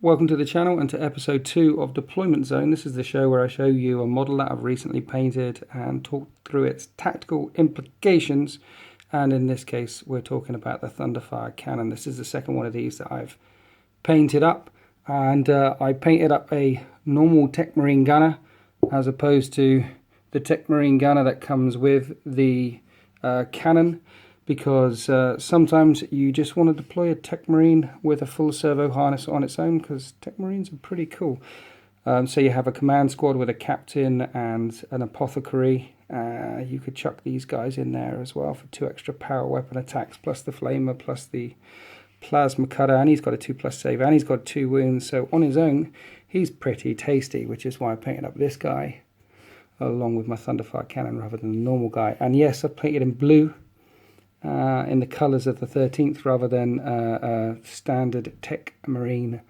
Welcome to the channel and to episode 2 of Deployment Zone. This is the show where I show you a model that I've recently painted and talk through its tactical implications. And in this case, we're talking about the Thunderfire cannon. This is the second one of these that I've painted up. And I painted up a normal Techmarine gunner as opposed to the Techmarine gunner that comes with the cannon. Because sometimes you just want to deploy a Techmarine with a full servo harness on its own, because Techmarines are pretty cool. So you have a command squad with a captain and an apothecary. You could chuck these guys in there as well for 2 extra power weapon attacks, plus the flamer, plus the plasma cutter, and he's got a 2+ save, and he's got 2 wounds. So on his own, he's pretty tasty, which is why I painted up this guy along with my Thunderfire cannon rather than the normal guy. And yes, I painted in blue. In the colours of the 13th rather than standard Techmarine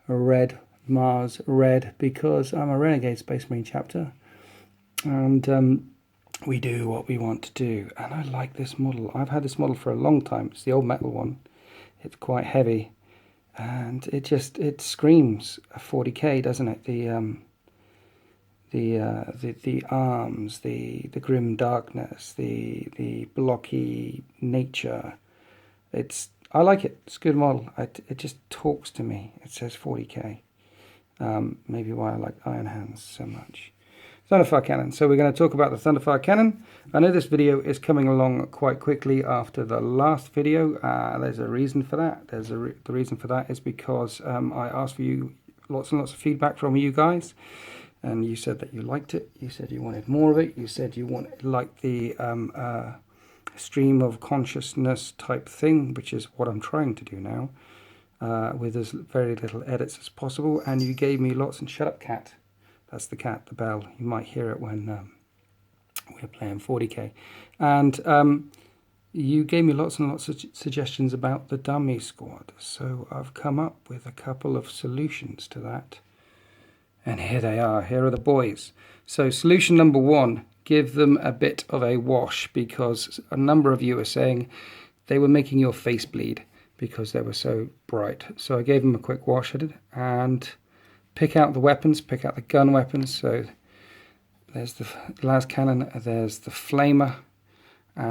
red, Mars red, because I'm a Renegade Space Marine chapter and we do what we want to do. And I like this model. I've had this model for a long time. It's the old metal one. It's quite heavy and it screams a 40k, doesn't it? The arms, the grim darkness, the blocky nature. I like it. It's a good model. It just talks to me. It says 40k. Maybe why I like Iron Hands so much. Thunderfire cannon. So we're going to talk about the Thunderfire cannon. I know this video is coming along quite quickly after the last video. There's a reason for that. The reason for that is because I asked for you lots and lots of feedback from you guys. And you said that you liked it. You said you wanted more of it. You said you liked the stream of consciousness type thing, which is what I'm trying to do now, with as very little edits as possible. And you gave me lots. And shut up, cat. That's the cat, the bell. You might hear it when we're playing 40k. And you gave me lots and lots of suggestions about the dummy squad. So I've come up with a couple of solutions to that. And here they are. Here are the boys. So solution number 1, give them a bit of a wash, because a number of you are saying they were making your face bleed because they were so bright. So I gave them a quick wash at it and pick out the weapons, pick out the gun weapons. So there's the las cannon, there's the flamer.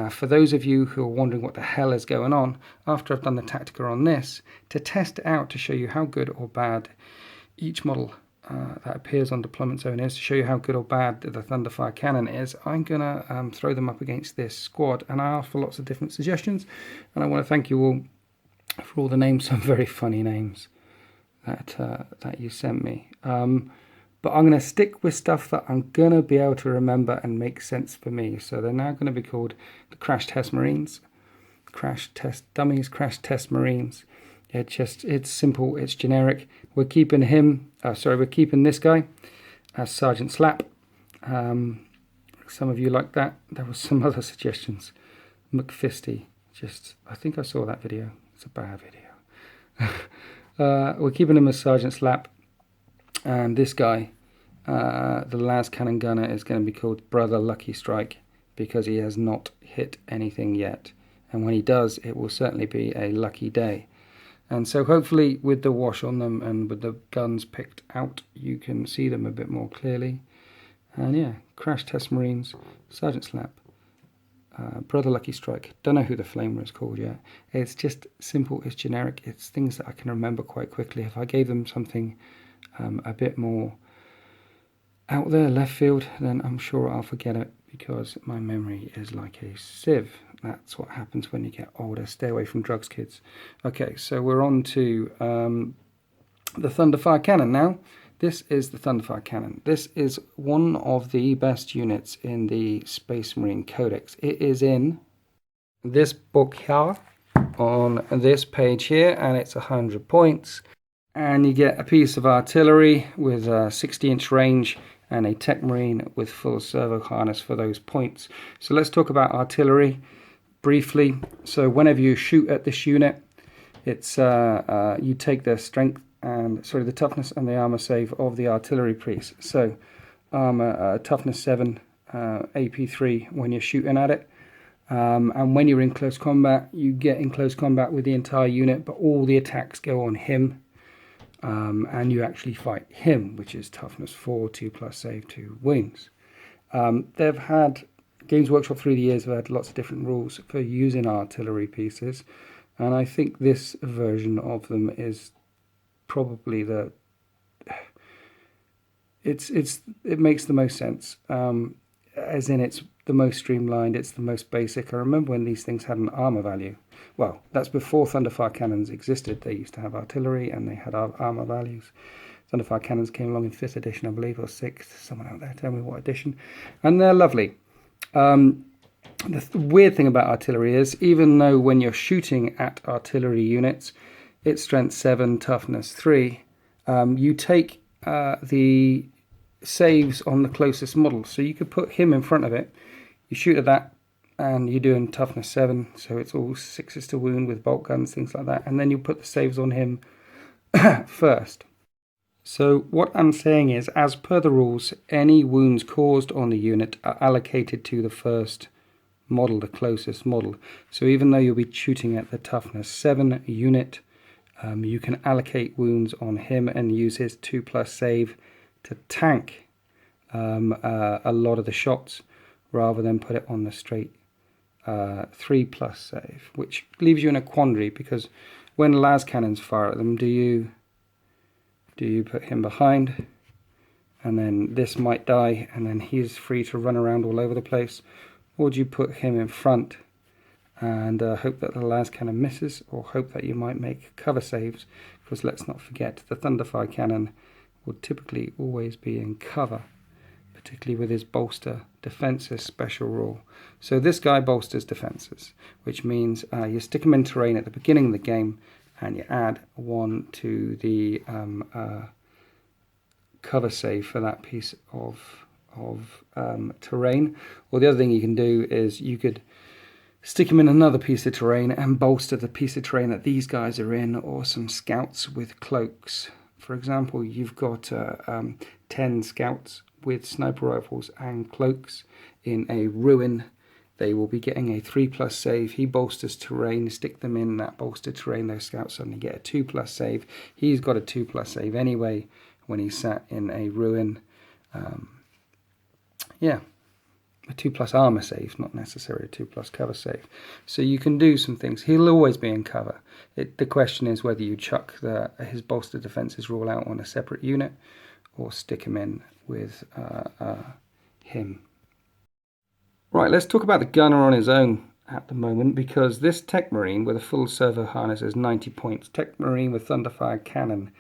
For those of you who are wondering what the hell is going on, after I've done the tactica on this, to test it out to show you how good or bad each model that appears on Deployment Zone is, to show you how good or bad the Thunderfire cannon is, I'm going to throw them up against this squad. And I asked for lots of different suggestions, and I want to thank you all for all the names, some very funny names that you sent me. But I'm going to stick with stuff that I'm going to be able to remember and make sense for me. So they're now going to be called the Crash Test Marines, Crash Test Dummies, Crash Test Marines. It's simple, it's generic. We're keeping we're keeping this guy as Sergeant Slap. Some of you like that. There was some other suggestions. McFisty, I think I saw that video. It's a bad video. We're keeping him as Sergeant Slap. And this guy, the las cannon gunner, is going to be called Brother Lucky Strike, because he has not hit anything yet. And when he does, it will certainly be a lucky day. And so hopefully with the wash on them and with the guns picked out, you can see them a bit more clearly. And yeah, Crash Test Marines, Sergeant Slap, Brother Lucky Strike. Don't know who the flamer is called yet. It's just simple, it's generic, it's things that I can remember quite quickly. If I gave them something a bit more out there, left field, then I'm sure I'll forget it, because my memory is like a sieve. That's what happens when you get older. Stay away from drugs, kids. Okay, so we're on to the Thunderfire cannon now. This is the Thunderfire cannon. This is one of the best units in the Space Marine Codex. It is in this book here, on this page here, and it's 100 points. And you get a piece of artillery with a 60-inch range and a Techmarine with full servo harness for those points. So let's talk about artillery briefly. So whenever you shoot at this unit, it's you take the strength and the toughness and the armor save of the artillery piece. So armor toughness 7, AP 3 when you're shooting at it, and when you're in close combat, you get in close combat with the entire unit, but all the attacks go on him. and you actually fight him, which is toughness 4, 2+ save, 2 wounds. They've had, Games Workshop through the years have had lots of different rules for using artillery pieces, and I think this version of them is probably it makes the most sense, as in it's the most streamlined, it's the most basic. I remember when these things had an armor value. Well, that's before Thunderfire cannons existed. They used to have artillery and they had armor values. Thunderfire cannons came along in 5th edition, I believe, or 6th. Someone out there tell me what edition. And they're lovely. The weird thing about artillery is, even though when you're shooting at artillery units, it's strength 7, toughness 3, you take the saves on the closest model. So you could put him in front of it, you shoot at that, and you're doing toughness 7, so it's all 6s to wound with bolt guns, things like that, and then you put the saves on him first. So what I'm saying is, as per the rules, any wounds caused on the unit are allocated to the first model, the closest model. So even though you'll be shooting at the toughness 7 unit, you can allocate wounds on him and use his 2+ save to tank a lot of the shots, rather than put it on the straight 3+ save, which leaves you in a quandary, because when las cannons fire at them, do you put him behind and then this might die and then he's free to run around all over the place, or do you put him in front and hope that the las cannon misses, or hope that you might make cover saves? Because let's not forget, the Thunderfire cannon would typically always be in cover, particularly with his bolster defenses special rule. So this guy bolsters defenses, which means you stick him in terrain at the beginning of the game and you add 1 to the cover save for that piece of terrain. Or the other thing you can do is you could stick him in another piece of terrain and bolster the piece of terrain that these guys are in, or some scouts with cloaks. For example, you've got 10 scouts with sniper rifles and cloaks in a ruin. They will be getting a 3+ save. He bolsters terrain, stick them in that bolstered terrain, those scouts suddenly get a 2+ save. He's got a 2+ save anyway when he's sat in a ruin. Yeah, a 2+ armor save, not necessarily a 2+ cover save. So you can do some things. He'll always be in cover. The question is whether you chuck his bolster defenses rule out on a separate unit, or stick him in with him. Right, let's talk about the gunner on his own at the moment, because this Techmarine with a full servo harness is 90 points. Techmarine with Thunderfire cannon,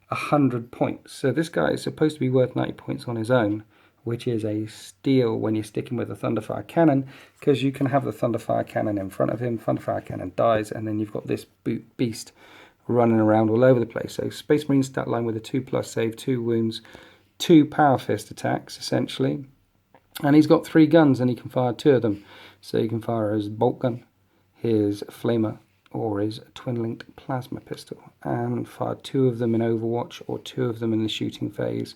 100 points. So this guy is supposed to be worth 90 points on his own, which is a steal when you're sticking with a Thunderfire cannon, because you can have the Thunderfire cannon in front of him, Thunderfire cannon dies, and then you've got this beast running around all over the place. So Space Marine stat line with a 2+ save, 2 wounds, 2 power fist attacks essentially, and he's got 3 guns and he can fire 2 of them. So you can fire his bolt gun, his flamer, or his twin-linked plasma pistol, and fire 2 of them in Overwatch or 2 of them in the shooting phase.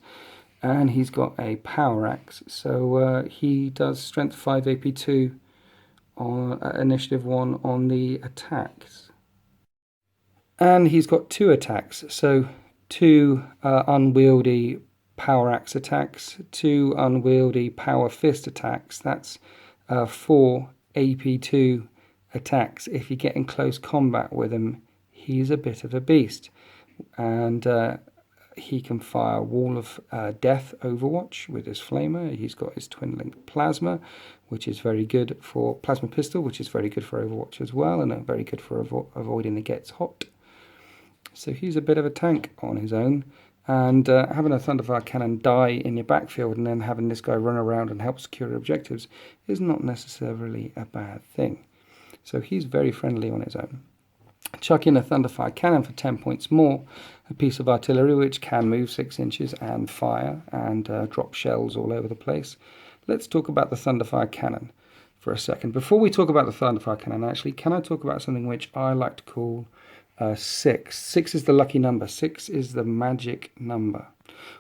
And he's got a power axe, so he does strength 5 AP 2 on initiative 1 on the attacks. And he's got 2 attacks, so 2 unwieldy power axe attacks, 2 unwieldy power fist attacks. That's 4 AP2 attacks. If you get in close combat with him, he's a bit of a beast. And he can fire Wall of Death Overwatch with his flamer. He's got his twin-linked plasma, which is very good for plasma pistol, which is very good for Overwatch as well, and very good for avoiding the gets hot. So he's a bit of a tank on his own. And having a Thunderfire cannon die in your backfield and then having this guy run around and help secure objectives is not necessarily a bad thing. So he's very friendly on his own. Chuck in a Thunderfire cannon for 10 points more, a piece of artillery which can move 6 inches and fire and drop shells all over the place. Let's talk about the Thunderfire cannon for a second. Before we talk about the Thunderfire cannon, actually, can I talk about something which I like to call 6. 6 is the lucky number. 6 is the magic number.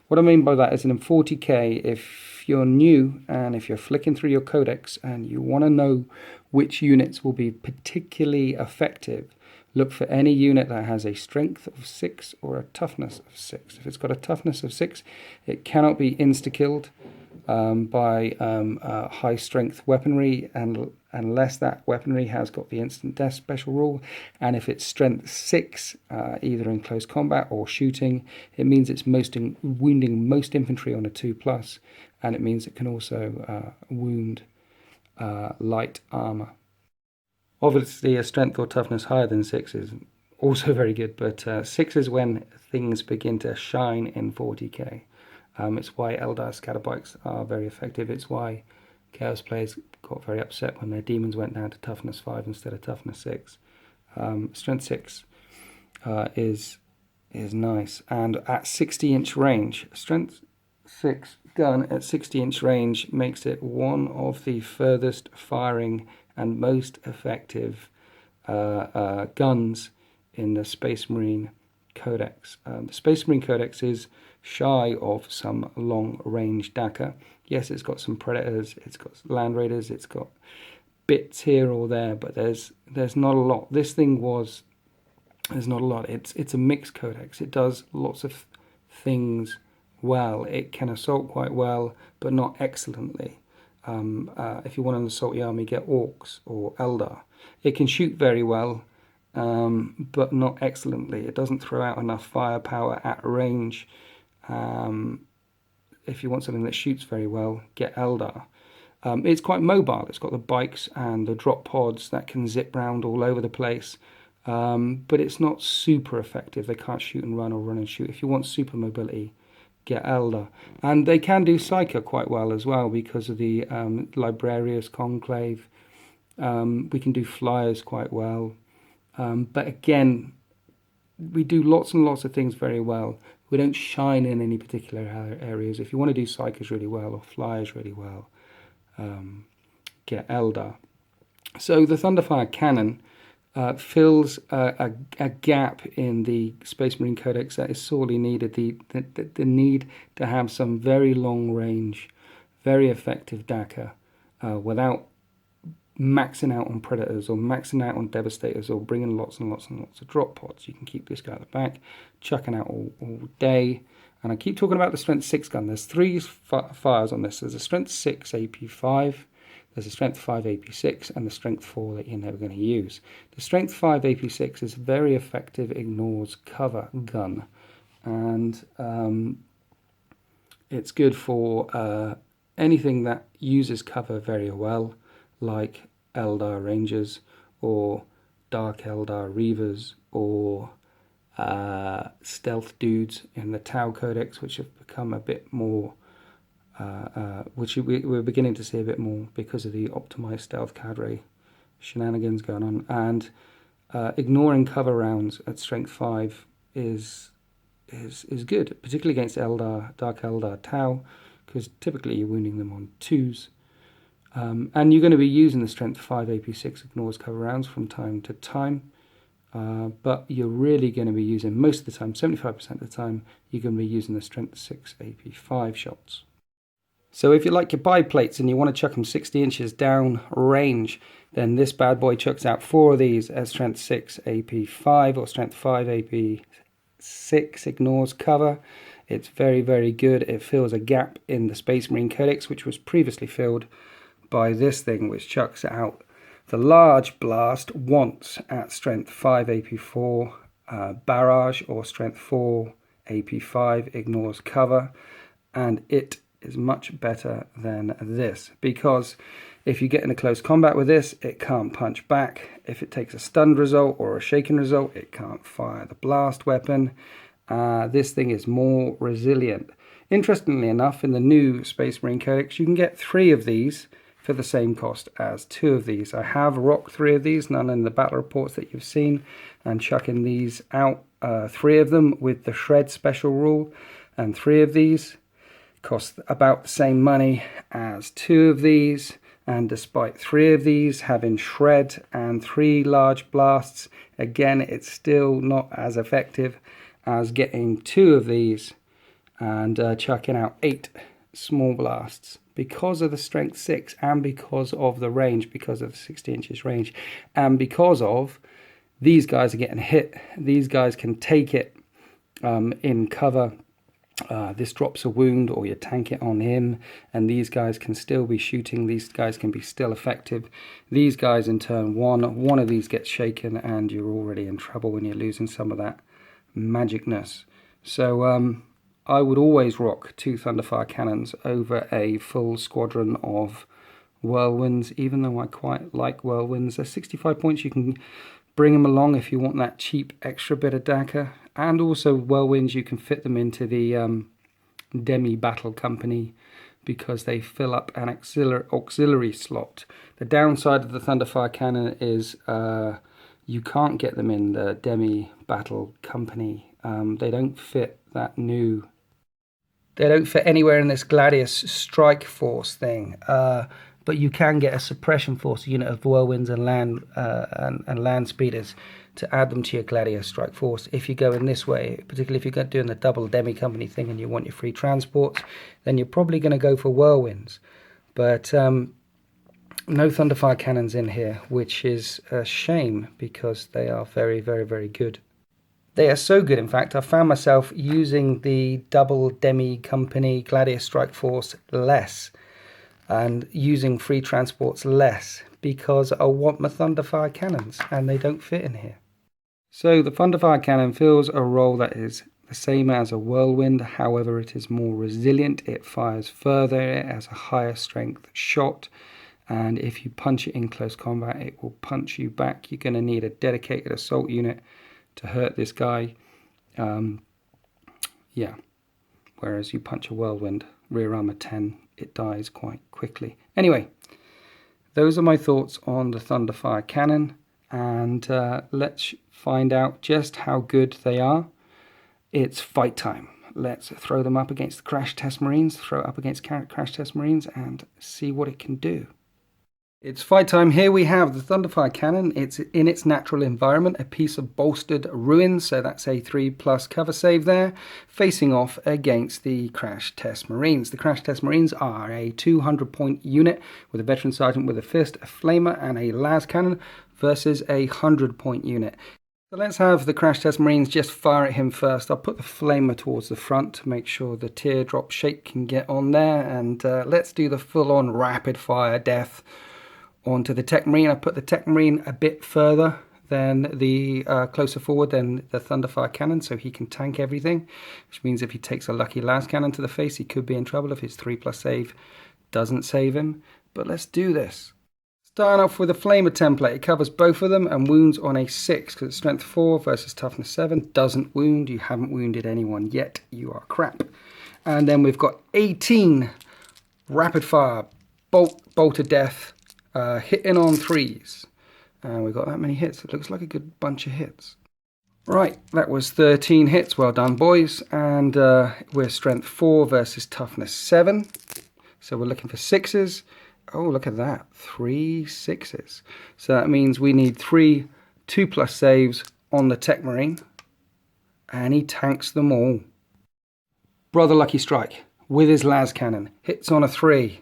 What I mean by that is in 40k, if you're new and if you're flicking through your codex and you want to know which units will be particularly effective, look for any unit that has a strength of 6 or a toughness of 6. If it's got a toughness of 6, it cannot be insta-killed by high strength weaponry, and unless that weaponry has got the instant death special rule. And if it's strength 6, either in close combat or shooting, it means it's wounding most infantry on a 2+, and it means it can also wound light armor. Obviously, a strength or toughness higher than 6 is also very good, but 6 is when things begin to shine in 40k. It's why Eldar Scatterbikes are very effective. It's why Chaos players got very upset when their demons went down to toughness 5 instead of toughness 6. Strength 6 is nice, and at 60-inch range, strength 6 gun at 60-inch range makes it one of the furthest firing and most effective guns in the Space Marine Codex. The Space Marine Codex is shy of some long-range Dakka. Yes, it's got some Predators, it's got Land Raiders, it's got bits here or there, but there's not a lot. This thing there's not a lot. It's a mixed Codex. It does lots of things well. It can assault quite well, but not excellently. If you want to assault the army, get Orcs or Eldar. It can shoot very well, but not excellently. It doesn't throw out enough firepower at range. If you want something that shoots very well, get Eldar. It's quite mobile. It's got the bikes and the drop pods that can zip round all over the place, but it's not super effective. They can't shoot and run or run and shoot. If you want super mobility, get Eldar. And they can do Psyker quite well as well because of the Librarius Conclave. We can do Flyers quite well. But again, we do lots and lots of things very well. We don't shine in any particular areas. If you want to do Psykers really well or Flyers really well, get Eldar. So the Thunderfire cannon fills a gap in the Space Marine Codex that is sorely needed. The need to have some very long range, very effective Dakka without maxing out on Predators or maxing out on Devastators or bringing lots and lots and lots of drop pods. You can keep this guy at the back, chucking out all day. And I keep talking about the Strength 6 gun. There's 3 fires on this. There's a Strength 6 AP5, there's a Strength 5 AP6, and the Strength 4 that you're never going to use. The Strength 5 AP6 is a very effective ignores cover gun. And it's good for anything that uses cover very well, like Eldar Rangers or Dark Eldar Reavers or stealth dudes in the Tau Codex, which have become a bit more, which we're beginning to see a bit more because of the optimized stealth cadre shenanigans going on. And ignoring cover rounds at strength 5 is good, particularly against Eldar, Dark Eldar Tau, because typically you're wounding them on 2s. And you're going to be using the Strength 5 AP6 ignores cover rounds from time to time, but you're really going to be using, most of the time, 75% of the time, you're going to be using the Strength 6 AP5 shots. So if you like your biplates and you want to chuck them 60 inches down range, then this bad boy chucks out 4 of these as Strength 6 AP5 or Strength 5 AP6 ignores cover. It's very, very good. It fills a gap in the Space Marine Codex, which was previously filled by this thing, which chucks out the large blast once at Strength 5 AP4 barrage or Strength 4 AP5 ignores cover, and it is much better than this, because if you get in a close combat with this, it can't punch back. If it takes a stunned result or a shaken result, it can't fire the blast weapon. This thing is more resilient. Interestingly enough, in the new Space Marine Codex, you can get 3 of these for the same cost as 2 of these. I have rocked 3 of these, none in the battle reports that you've seen, and chucking these out, 3 of them with the shred special rule, and 3 of these cost about the same money as 2 of these. And despite 3 of these having shred and 3 large blasts, again, it's still not as effective as getting 2 of these and chucking out 8 small blasts, because of the Strength 6 and because of the range, because of the 60 inches range, and because of These guys are getting hit. These guys can take it in cover. This drops a wound, or you tank it on him, and these guys can still be shooting. These guys can be still effective. These guys in turn one of these gets shaken, and you're already in trouble when you're losing some of that magicness. So I would always rock 2 Thunderfire cannons over a full squadron of whirlwinds, even though I quite like whirlwinds. They're 65 points. You can bring them along if you want that cheap extra bit of Dakar. And also whirlwinds, you can fit them into the Demi Battle Company because they fill up an auxiliary slot. The downside of the Thunderfire cannon is you can't get them in the Demi Battle Company. They don't fit that new... They don't fit anywhere in this Gladius Strike Force thing. But you can get a suppression force unit of whirlwinds and land speeders to add them to your Gladius Strike Force. If you go in this way, particularly if you're doing the double Demi Company thing and you want your free transports, then you're probably going to go for whirlwinds. But no Thunderfire cannons in here, which is a shame because they are very, very, very good. They are so good, in fact, I found myself using the double Demi Company Gladius Strike Force less, and using free transports less because I want my Thunderfire cannons and they don't fit in here. So the Thunderfire cannon fills a role that is the same as a whirlwind, however it is more resilient, it fires further, it has a higher strength shot, and if you punch it in close combat it will punch you back. You're going to need a dedicated assault unit to hurt this guy. Yeah, whereas you punch a whirlwind, rear armor 10, it dies quite quickly. Anyway, those are my thoughts on the Thunderfire cannon, and let's find out just how good they are. It's fight time. Let's throw them up against the Crash Test Marines, throw it up against Crash Test Marines, and see what it can do. It's fight time. Here we have the Thunderfire cannon. It's in its natural environment, a piece of bolstered ruins, so that's a 3+ cover save there, facing off against the Crash Test Marines. The Crash Test Marines are a 200-point unit with a veteran sergeant with a fist, a flamer, and a las cannon versus a 100-point unit. So let's have the Crash Test Marines just fire at him first. I'll put the flamer towards the front to make sure the teardrop shape can get on there, and let's do the full-on rapid fire death onto the Techmarine. I put the Techmarine a bit further than the closer forward than the Thunderfire cannon, so he can tank everything, which means if he takes a lucky las cannon to the face, he could be in trouble if his 3+ save doesn't save him. But let's do this. Starting off with a Flamer template, it covers both of them and wounds on a 6 because it's strength 4 versus toughness 7. Doesn't wound. You haven't wounded anyone yet. You are crap. And then we've got 18 rapid fire bolt to death. Hitting on 3s, and we've got that many hits. It looks like a good bunch of hits. Right, that was 13 hits. Well done, boys. And we're strength 4 versus toughness 7, so we're looking for 6s. Oh, look at that, 3 6s. So that means we need 3 2+ saves on the Techmarine, and he tanks them all. Brother Lucky Strike with his las cannon hits on a 3.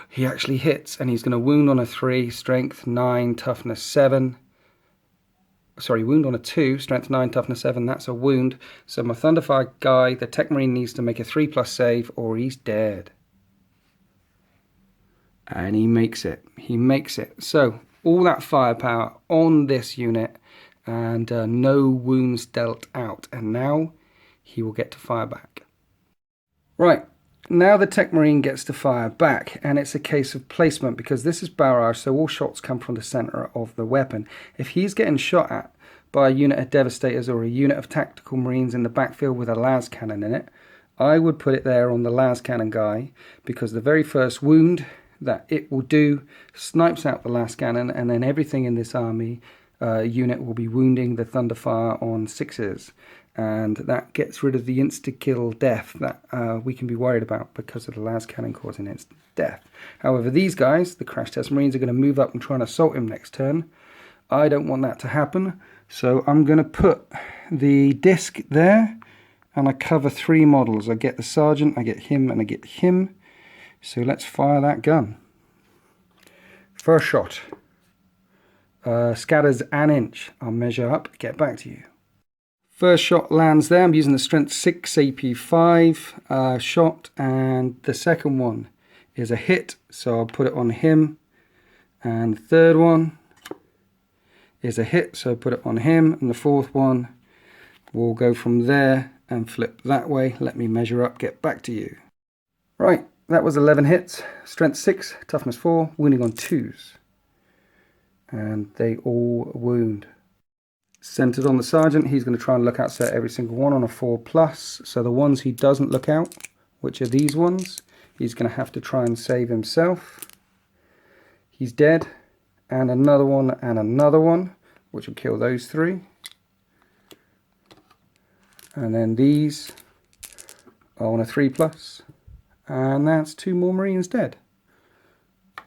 He actually hits, and he's going to wound on a 3, strength 9, toughness 7. Sorry, wound on a 2, strength 9, toughness 7. That's a wound. So my Thunderfire guy, the Techmarine, needs to make a 3+ save or he's dead. And he makes it. He makes it. So all that firepower on this unit, and no wounds dealt out. And now he will get to fire back. Right. Now the Techmarine gets to fire back, and it's a case of placement because this is barrage, so all shots come from the center of the weapon. If he's getting shot at by a unit of Devastators or a unit of Tactical Marines in the backfield with a las cannon in it, I would put it there on the las cannon guy because the very first wound that it will do snipes out the las cannon, and then everything in this army unit will be wounding the Thunderfire on 6s. And that gets rid of the insta-kill death that we can be worried about because of the las cannon causing instant death. However, these guys, the Crash Test Marines, are going to move up and try and assault him next turn. I don't want that to happen, so I'm going to put the disc there, and I cover 3 models. I get the Sergeant, I get him, and I get him. So let's fire that gun. First shot. Scatters an inch. I'll measure up, get back to you. First shot lands there. I'm using the strength 6 AP5 shot, and the second one is a hit, so I'll put it on him. And the third one is a hit, so put it on him. And the fourth one will go from there and flip that way. Let me measure up, get back to you. Right, that was 11 hits. Strength 6, toughness 4, wounding on 2s. And they all wound. Centered on the sergeant, he's going to try and look out set every single one on a 4+. So the ones he doesn't look out, which are these ones, he's going to have to try and save himself. He's dead. And another one, which will kill those 3. And then these are on a 3+. And that's 2 more Marines dead.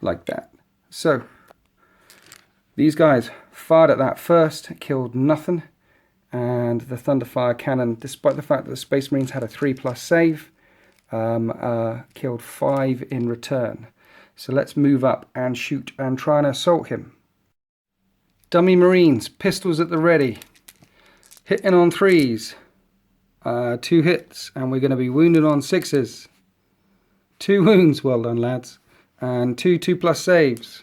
Like that. So these guys fired at that first, killed nothing, and the Thunderfire cannon, despite the fact that the Space Marines had a 3+ save, killed 5 in return. So let's move up and shoot and try and assault him. Dummy Marines, pistols at the ready, hitting on 3s, 2 hits, and we're going to be wounded on 6s. 2 wounds, well done lads, and 2 2+ saves.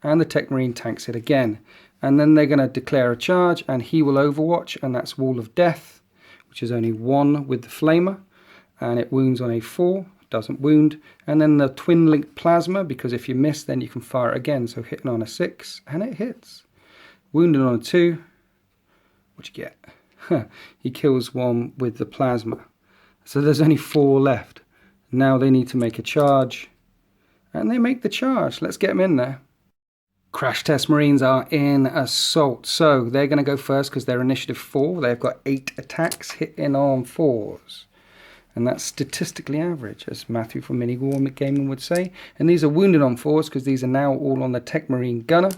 And the Techmarine tanks it again. And then they're going to declare a charge, and he will overwatch, and that's Wall of Death, which is only 1 with the Flamer, and it wounds on a 4, doesn't wound. And then the Twin Link Plasma, because if you miss, then you can fire it again, so hitting on a 6, and it hits. Wounded on a 2, what you get? He kills 1 with the Plasma. So there's only 4 left. Now they need to make a charge, and they make the charge. Let's get them in there. Crash Test Marines are in assault, so they're going to go first because they're initiative 4. They've got 8 attacks hitting on 4s, and that's statistically average, as Matthew from Mini War Gaming would say. And these are wounded on 4s because these are now all on the Techmarine gunner,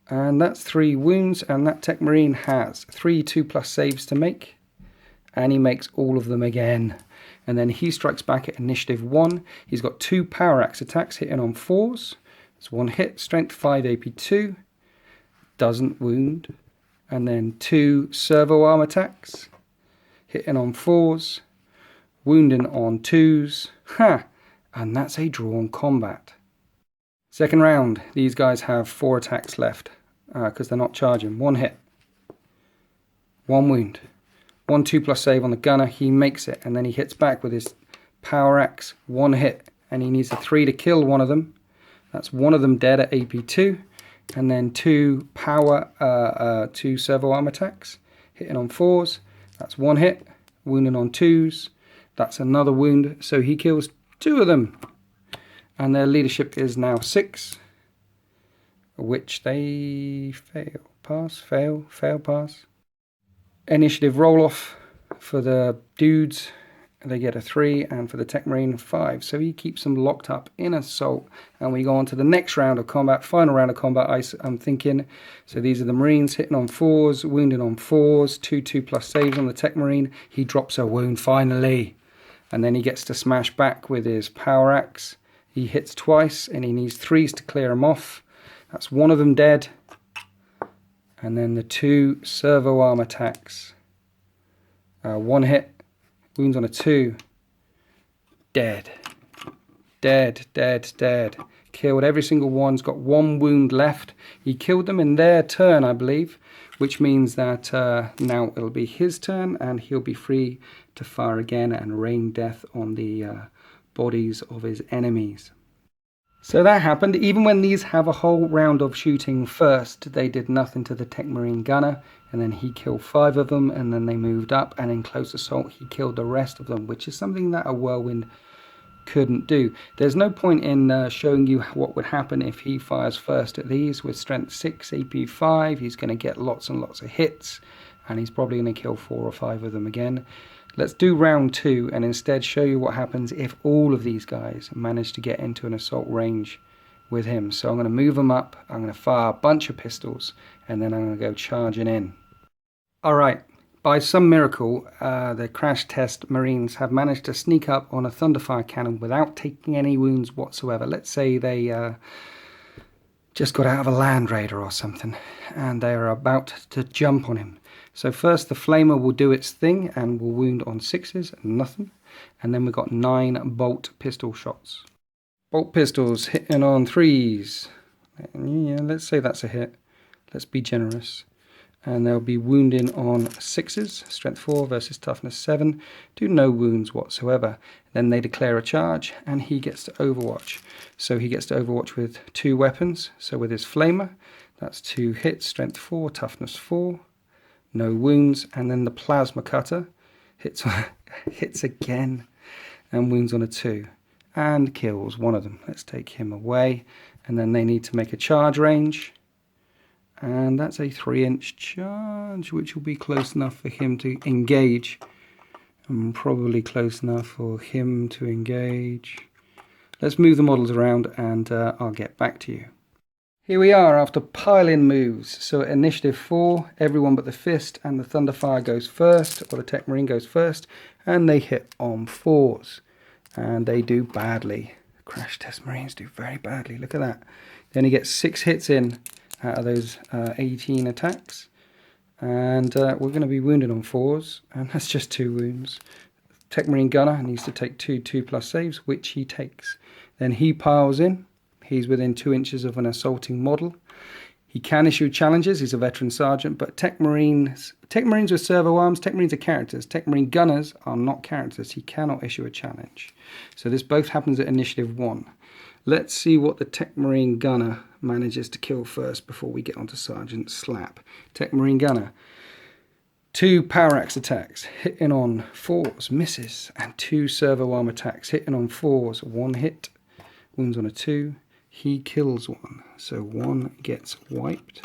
and that's 3 wounds. And that Techmarine has 3 2+ saves to make, and he makes all of them again. And then he strikes back at initiative 1. He's got 2 Power Axe attacks hitting on 4s. It's 1 hit, strength 5 AP2, doesn't wound. And then 2 servo arm attacks, hitting on 4s, wounding on 2s. And that's a drawn combat. Second round, these guys have 4 attacks left because they're not charging. 1 hit, 1 wound, 1 2+ save on the gunner. He makes it, and then he hits back with his Power Axe. 1 hit, and he needs a 3 to kill one of them. That's 1 of them dead at AP2, and then 2 servo arm attacks, hitting on 4s. That's 1 hit, wounding on 2s. That's another wound, so he kills 2 of them. And their leadership is now 6, which they fail. Pass, fail, fail, pass. Initiative roll-off for the dudes. They get a 3, and for the Techmarine 5. So he keeps them locked up in assault, and we go on to the next round of combat, final round of combat, I'm thinking. So these are the Marines hitting on 4s, wounded on 4s, 2 2+ saves on the Techmarine. He drops a wound finally, and then he gets to smash back with his Power Axe. He hits twice, and he needs 3s to clear him off. That's 1 of them dead. And then the 2 servo arm attacks. 1 hit. Wounds on a 2. Dead. Dead, dead, dead. Killed every single one. He's got 1 wound left. He killed them in their turn, I believe, which means that now it'll be his turn, and he'll be free to fire again and rain death on the bodies of his enemies. So that happened. Even when these have a whole round of shooting first, they did nothing to the Techmarine gunner, and then he killed 5 of them, and then they moved up, and in close assault he killed the rest of them, which is something that a Whirlwind couldn't do. There's no point in showing you what would happen if he fires first at these. With strength 6 AP5, he's going to get lots and lots of hits, and he's probably going to kill 4 or 5 of them again. Let's do round 2 and instead show you what happens if all of these guys manage to get into an assault range with him. So I'm going to move them up, I'm going to fire a bunch of pistols, and then I'm going to go charging in. Alright, by some miracle, the Crash Test Marines have managed to sneak up on a Thunderfire cannon without taking any wounds whatsoever. Let's say they just got out of a Land Raider or something, and they are about to jump on him. So first the Flamer will do its thing and will wound on 6s, nothing. And then we've got 9 bolt pistol shots. Bolt pistols hitting on 3s. Yeah, let's say that's a hit. Let's be generous. And they'll be wounding on 6s, strength 4 versus toughness 7, do no wounds whatsoever. Then they declare a charge and he gets to overwatch. So he gets to overwatch with 2 weapons. So with his Flamer, that's 2 hits, strength 4, toughness 4, no wounds. And then the Plasma Cutter hits again and wounds on a 2 and kills one of them. Let's take him away. And then they need to make a charge range. And that's a 3-inch charge, which will be close enough for him to engage. And probably close enough for him to engage. Let's move the models around and I'll get back to you. Here we are after piling moves. So at initiative 4, everyone but the Fist and the Thunderfire goes first, or the Techmarine goes first, and they hit on 4s. And they do badly. Crash Test Marines do very badly. Look at that. They only get 6 hits in out of those 18 attacks, and we're going to be wounded on 4s, and that's just 2 wounds. Techmarine Gunner needs to take 2 2+ saves, which he takes. Then he piles in. He's within 2 inches of an assaulting model. He can issue challenges. He's a veteran sergeant, but Techmarines with servo arms, Techmarines are characters. Techmarine Gunners are not characters. He cannot issue a challenge. So this both happens at initiative 1. Let's see what the Techmarine Gunner manages to kill first before we get onto Sergeant Slap. Techmarine Gunner. 2 Power Axe attacks, hitting on 4s, misses, and 2 servo arm attacks, hitting on 4s, 1 hit, wounds on a 2. He kills 1, so 1 gets wiped.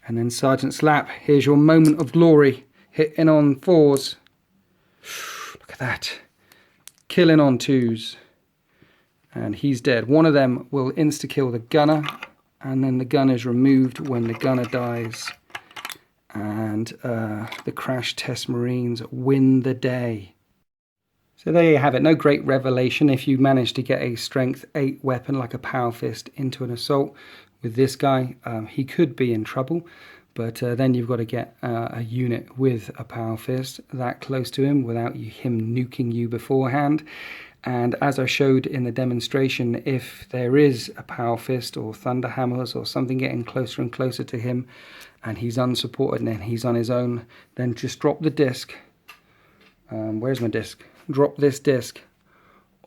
And then Sergeant Slap, here's your moment of glory, hitting on 4s. Look at that. Killing on 2s. And he's dead. One of them will insta-kill the Gunner, and then the Gunner is removed when the Gunner dies. And the Crash Test Marines win the day. So there you have it. No great revelation if you manage to get a strength 8 weapon like a Power Fist into an assault with this guy. He could be in trouble, but then you've got to get a unit with a Power Fist that close to him without him nuking you beforehand. And as I showed in the demonstration, if there is a Power Fist or Thunder Hammers or something getting closer and closer to him and he's unsupported and he's on his own, then just drop the disc. Where's my disc? Drop this disc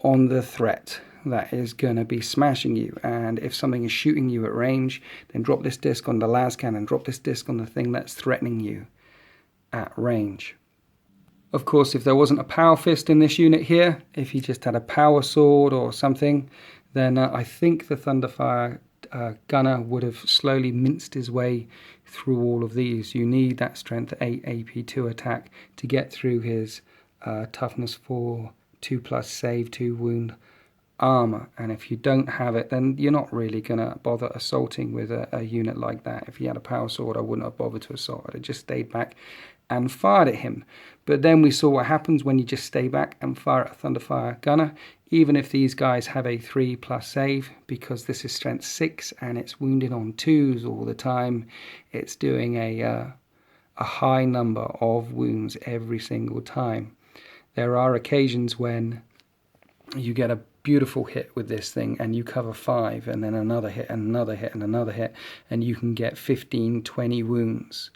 on the threat that is going to be smashing you. And if something is shooting you at range, then drop this disc on the las cannon, drop this disc on the thing that's threatening you at range. Of course, if there wasn't a Power Fist in this unit here, if he just had a Power Sword or something, then I think the Thunderfire Gunner would have slowly minced his way through all of these. You need that Strength 8 AP2 attack to get through his Toughness 4, 2+ save, 2 wound armor. And if you don't have it, then you're not really going to bother assaulting with a unit like that. If he had a Power Sword, I wouldn't have bothered to assault. I'd have just stayed back and fired at him. But then we saw what happens when you just stay back and fire at a Thunderfire Gunner, even if these guys have a 3+ save, because this is strength 6 and it's wounded on 2s all the time. It's doing a high number of wounds every single time. There are occasions when you get a beautiful hit with this thing and you cover 5 and then another hit and another hit and another hit, and you can get 15-20 wounds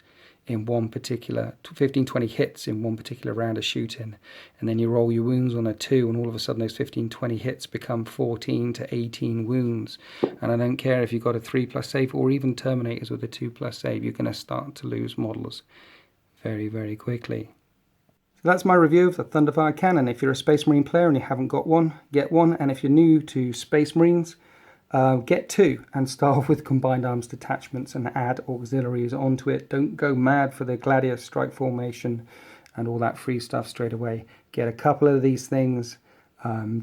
in one particular, 15-20 hits in one particular round of shooting, and then you roll your wounds on a 2 and all of a sudden those 15-20 hits become 14 to 18 wounds. And I don't care if you've got a 3+ save or even Terminators with a 2+ save, you're going to start to lose models very, very quickly. So that's my review of the Thunderfire cannon. If you're a Space Marine player and you haven't got one, get one. And if you're new to Space Marines, get 2 and start off with combined arms detachments and add auxiliaries onto it. Don't go mad for the Gladius strike formation and all that free stuff straight away. Get a couple of these things,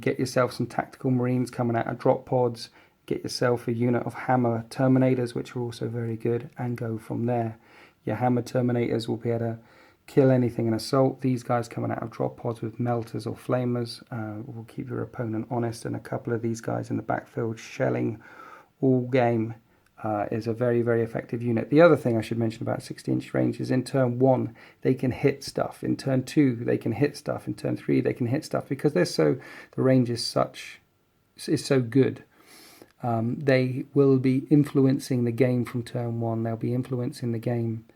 get yourself some tactical Marines coming out of drop pods, get yourself a unit of Hammer Terminators, which are also very good, and go from there. Your Hammer Terminators will be able to kill anything in assault. These guys coming out of drop pods with melters or flamers will keep your opponent honest, and a couple of these guys in the backfield shelling all game is a very, very effective unit. The other thing I should mention about 60-inch range is in turn 1 they can hit stuff, in turn 2 they can hit stuff, in turn 3 they can hit stuff, because the range is so good. They will be influencing the game from turn 1. They'll be influencing the game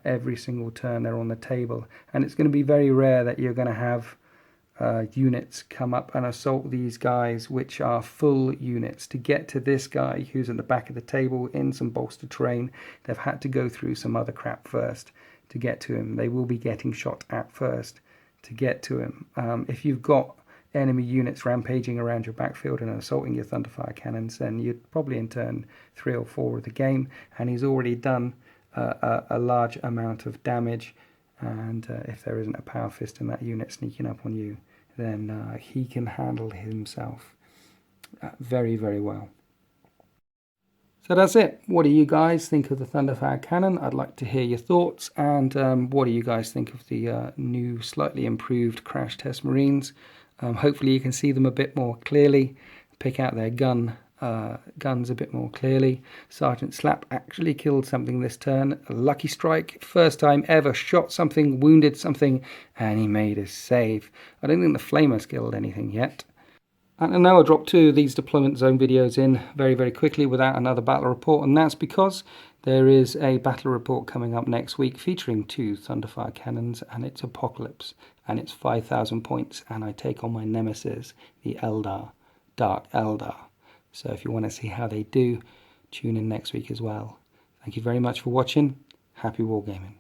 every single turn they're on the table, and it's going to be very rare that you're going to have units come up and assault these guys which are full units. To get to this guy who's at the back of the table in some bolster terrain, they've had to go through some other crap first to get to him. They will be getting shot at first to get to him. If you've got enemy units rampaging around your backfield and assaulting your Thunderfire cannons, then you're probably in turn 3 or 4 of the game, and he's already done a large amount of damage. And if there isn't a power fist in that unit sneaking up on you, then he can handle himself very, very well. So that's it. What do you guys think of the Thunderfire cannon? I'd like to hear your thoughts. And what do you guys think of the new, slightly improved crash test Marines? Hopefully you can see them a bit more clearly, pick out their guns a bit more clearly. Sergeant Slap actually killed something this turn. A lucky strike, first time ever, shot something, wounded something, and he made a save. I don't think the Flamer's killed anything yet. And now I dropped 2 of these deployment zone videos in very, very quickly without another battle report, and that's because there is a battle report coming up next week featuring 2 Thunderfire cannons, and it's Apocalypse, and it's 5,000 points, and I take on my nemesis, the Eldar, Dark Eldar. So if you want to see how they do, tune in next week as well. Thank you very much for watching. Happy wargaming.